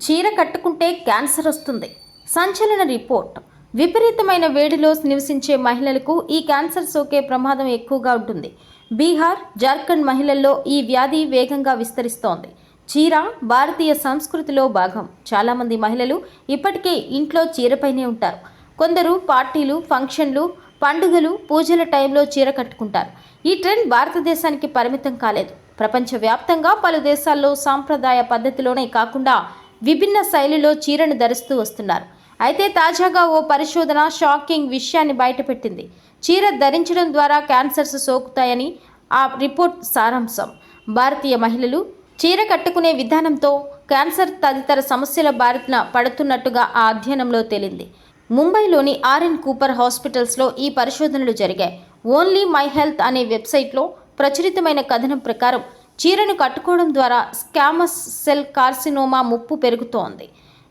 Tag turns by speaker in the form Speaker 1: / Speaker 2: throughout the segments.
Speaker 1: చీర కట్టుకుంటే క్యాన్సర్ వస్తుంది. సంచలన రిపోర్ట్. విపరీతమైన వేడిలో నివసించే మహిళలకు ఈ క్యాన్సర్ సోకే ప్రమాదం ఎక్కువగా ఉంటుంది. బీహార్, జార్ఖండ్ మహిళల్లో ఈ వ్యాధి వేగంగా విస్తరిస్తోంది. చీర భారతీయ సంస్కృతిలో భాగం. చాలామంది మహిళలు ఇప్పటికే ఇంట్లో చీరపైనే ఉంటారు. కొందరు పార్టీలు, ఫంక్షన్లు, పండుగలు, పూజల టైంలో చీర కట్టుకుంటారు. ఈ ట్రెండ్ భారతదేశానికి పరిమితం కాలేదు. ప్రపంచవ్యాప్తంగా పలు దేశాల్లో సాంప్రదాయ పద్ధతిలోనే కాకుండా విభిన్న శైలిలో చీరను ధరిస్తూ వస్తున్నారు. అయితే తాజాగా ఓ పరిశోధన షాకింగ్ విషయాన్ని బయటపెట్టింది. చీర ధరించడం ద్వారా క్యాన్సర్స్ సోకుతాయని ఆ రిపోర్ట్ సారాంశం. భారతీయ మహిళలు చీర కట్టుకునే విధానంతో క్యాన్సర్ తదితర సమస్యల బారిన పడుతున్నట్టుగా ఆ అధ్యయనంలో తేలింది. ముంబైలోని ఆర్ఎన్ కూపర్ హాస్పిటల్స్లో ఈ పరిశోధనలు జరిగాయి. ఓన్లీ మై హెల్త్ అనే వెబ్సైట్లో ప్రచురితమైన కథనం ప్రకారం చీరను కట్టుకోవడం ద్వారా స్క్వామస్ సెల్ కార్సినోమా ముప్పు పెరుగుతోంది.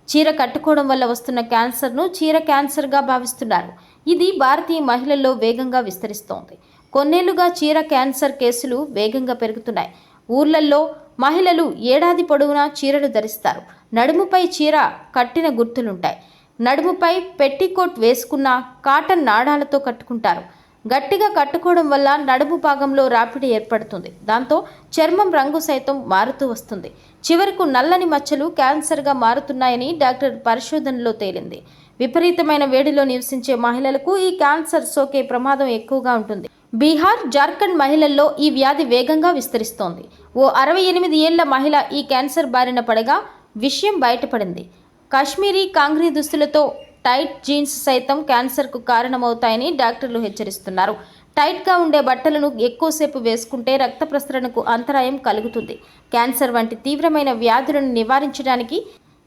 Speaker 1: చీర కట్టుకోవడం వల్ల వస్తున్న క్యాన్సర్ను చీర క్యాన్సర్గా భావిస్తున్నారు. ఇది భారతీయ మహిళల్లో వేగంగా విస్తరిస్తోంది. కొన్నేళ్లుగా చీర క్యాన్సర్ కేసులు వేగంగా పెరుగుతున్నాయి. ఊర్లల్లో మహిళలు ఏడాది పొడవునా చీరలు ధరిస్తారు. నడుముపై చీర కట్టిన గుర్తులుంటాయి. నడుముపై పెట్టికోట్ వేసుకున్న కాటన్ నాడాలతో కట్టుకుంటారు. గట్టిగా కట్టుకోవడం వల్ల నడుము భాగంలో రాపిడి ఏర్పడుతుంది. దాంతో చర్మం రంగు సైతం మారుతూ వస్తుంది. చివరకు నల్లని మచ్చలు క్యాన్సర్గా మారుతున్నాయని డాక్టర్ పరిశోధనలో తేలింది. విపరీతమైన వేడిలో నివసించే మహిళలకు ఈ క్యాన్సర్ సోకే ప్రమాదం ఎక్కువగా ఉంటుంది. బీహార్, జార్ఖండ్ మహిళల్లో ఈ వ్యాధి వేగంగా విస్తరిస్తోంది. ఓ 68 ఏళ్ల మహిళ ఈ క్యాన్సర్ బారిన పడగా విషయం బయటపడింది. కాశ్మీరీ కాంగ్రీ దుస్తులతో టైట్ జీన్స్ సైతం క్యాన్సర్కు కారణమవుతాయని డాక్టర్లు హెచ్చరిస్తున్నారు. టైట్గా ఉండే బట్టలను ఎక్కువసేపు వేసుకుంటే రక్త ప్రసరణకు అంతరాయం కలుగుతుంది. క్యాన్సర్ వంటి తీవ్రమైన వ్యాధులను నివారించడానికి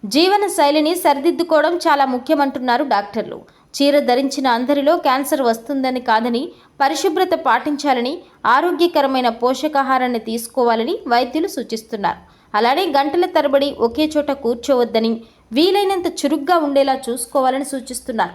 Speaker 1: జీవన శైలిని సరిదిద్దుకోవడం చాలా ముఖ్యమంటున్నారు డాక్టర్లు. చీర ధరించిన అందరిలో క్యాన్సర్ వస్తుందని కాదని, పరిశుభ్రత పాటించాలని, ఆరోగ్యకరమైన పోషకాహారాన్ని తీసుకోవాలని వైద్యులు సూచిస్తున్నారు. అలానే గంటల తరబడి ఒకే చోట కూర్చోవద్దని, వీలైనంత చురుగ్గా ఉండేలా చూసుకోవాలని సూచిస్తున్నారు.